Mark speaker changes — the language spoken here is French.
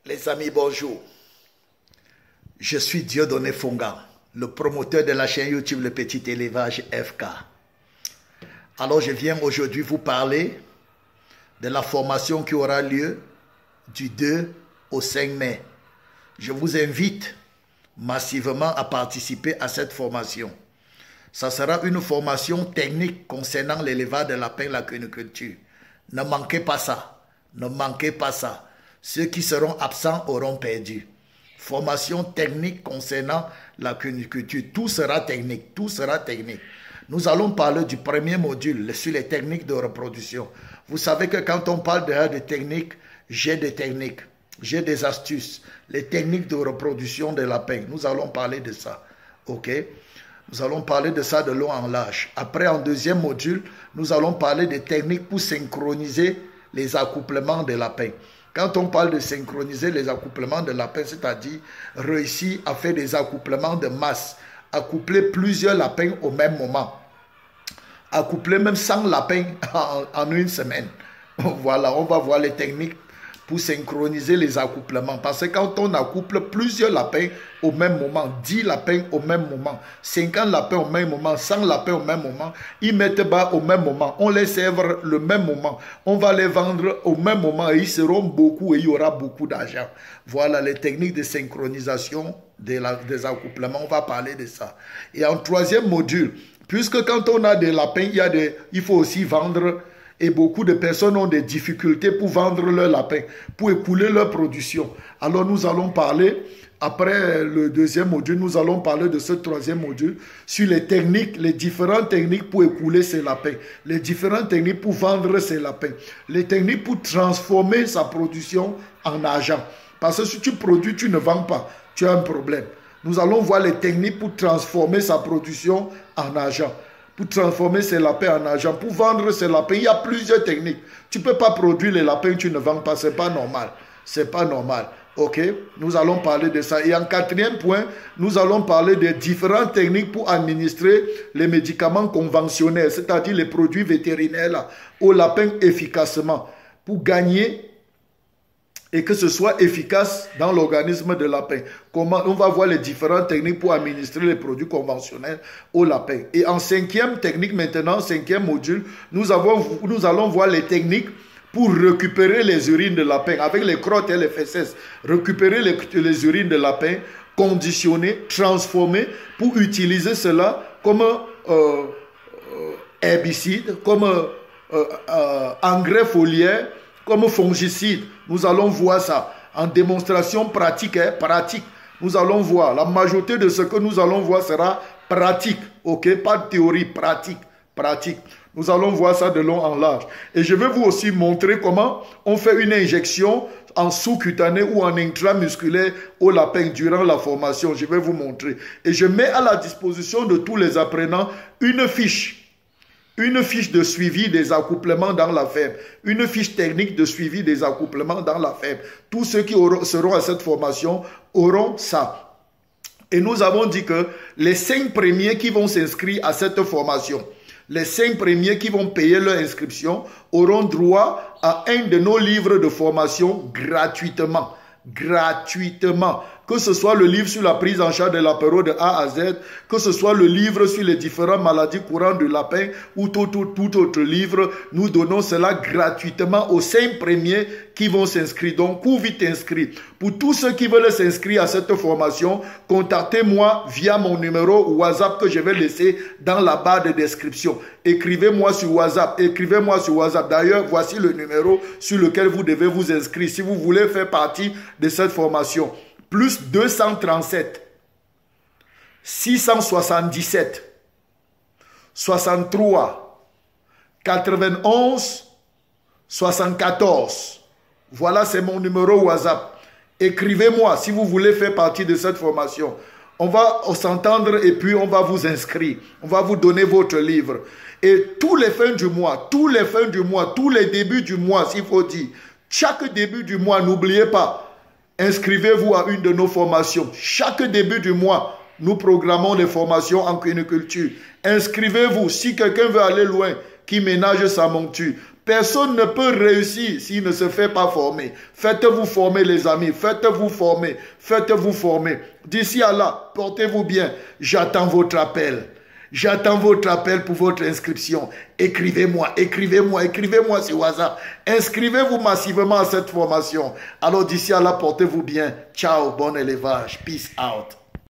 Speaker 1: Les amis, bonjour. Je suis Dieudonné Fonga, le promoteur de la chaîne YouTube Le Petit Élevage FK. Alors, je viens aujourd'hui vous parler de la formation qui aura lieu du 2 au 5 mai. Je vous invite massivement à participer à cette formation. Ça sera une formation technique concernant l'élevage de lapins et la cuniculture. Ne manquez pas ça. Ne manquez pas ça. Ceux qui seront absents auront perdu. Formation technique concernant la cuniculture. Tout sera technique. Tout sera technique. Nous allons parler du premier module sur les techniques de reproduction. Vous savez que quand on parle de techniques, j'ai des techniques. J'ai des astuces. Les techniques de reproduction des lapins. Nous allons parler de ça. OK? Nous allons parler de ça de long en large. Après, en deuxième module, nous allons parler des techniques pour synchroniser les accouplements des lapins. Quand on parle de synchroniser les accouplements de lapins, c'est-à-dire réussir à faire des accouplements de masse, accoupler plusieurs lapins au même moment, accoupler même 100 lapins en une semaine. Voilà, on va voir les techniques pour synchroniser les accouplements. Parce que quand on accouple plusieurs lapins au même moment, 10 lapins au même moment, 50 lapins au même moment, 100 lapins au même moment, ils mettent bas au même moment, on les sèvre le même moment, on va les vendre au même moment et ils seront beaucoup et il y aura beaucoup d'argent. Voilà les techniques de synchronisation des accouplements, on va parler de ça. Et en troisième module, puisque quand on a des lapins, il faut aussi vendre. Et beaucoup de personnes ont des difficultés pour vendre leurs lapins, pour écouler leur production. Alors nous allons parler, après le deuxième module, nous allons parler de ce troisième module sur les techniques, les différentes techniques pour écouler ces lapins, les différentes techniques pour vendre ces lapins, les techniques pour transformer sa production en argent. Parce que si tu produis, tu ne vends pas, tu as un problème. Nous allons voir les techniques pour transformer sa production en argent. Pour transformer ces lapins en argent, pour vendre ces lapins, il y a plusieurs techniques. Tu ne peux pas produire les lapins, tu ne vends pas, ce n'est pas normal. Ce n'est pas normal. Ok, nous allons parler de ça. Et en quatrième point, nous allons parler des différentes techniques pour administrer les médicaments conventionnels, c'est-à-dire les produits vétérinaires là, aux lapins efficacement, pour gagner et que ce soit efficace dans l'organisme de lapin. Comment on va voir les différentes techniques pour administrer les produits conventionnels au lapin. Et en cinquième technique maintenant, cinquième module, nous allons voir les techniques pour récupérer les urines de lapin avec les crottes et les fesses. Récupérer les urines de lapin, conditionner, transformer pour utiliser cela comme herbicide, comme engrais foliaire, comme fongicide. Nous allons voir ça en démonstration pratique. Pratique. Nous allons voir. La majorité de ce que nous allons voir sera pratique. Ok? Pas de théorie. Pratique. Pratique. Nous allons voir ça de long en large. Et je vais vous aussi montrer comment on fait une injection en sous-cutané ou en intramusculaire au lapin durant la formation. Je vais vous montrer. Et je mets à la disposition de tous les apprenants une fiche de suivi des accouplements dans la ferme, une fiche technique de suivi des accouplements dans la ferme. Tous ceux qui seront à cette formation auront ça. Et nous avons dit que les 5 premiers qui vont s'inscrire à cette formation, les 5 premiers qui vont payer leur inscription auront droit à un de nos livres de formation gratuitement. Gratuitement. Que ce soit le livre sur la prise en charge de l'apéro de A à Z, que ce soit le livre sur les différentes maladies courantes du lapin ou tout autre livre, nous donnons cela gratuitement aux 5 premiers qui vont s'inscrire. Donc, cours vite inscrit. Pour tous ceux qui veulent s'inscrire à cette formation, contactez-moi via mon numéro WhatsApp que je vais laisser dans la barre de description. Écrivez-moi sur WhatsApp. Écrivez-moi sur WhatsApp. D'ailleurs, voici le numéro sur lequel vous devez vous inscrire si vous voulez faire partie de cette formation. Plus 237 677 63 91 74. Voilà, c'est mon numéro WhatsApp. Écrivez-moi si vous voulez faire partie de cette formation. On va s'entendre et puis on va vous inscrire. On va vous donner votre livre. Et tous les fins du mois, tous les débuts du mois, s'il faut dire, chaque début du mois, n'oubliez pas, inscrivez-vous à une de nos formations. Chaque début du mois, nous programmons des formations en cuniculture. Inscrivez-vous. Si quelqu'un veut aller loin, qui ménage sa monture, Personne ne peut réussir s'il ne se fait pas former. Faites-vous former les amis, faites-vous former, faites-vous former. D'ici à là, portez-vous bien. J'attends votre appel. J'attends votre appel pour votre inscription. Écrivez-moi, écrivez-moi, écrivez-moi sur WhatsApp. Inscrivez-vous massivement à cette formation. Alors d'ici à là, portez-vous bien. Ciao, bon élevage. Peace out.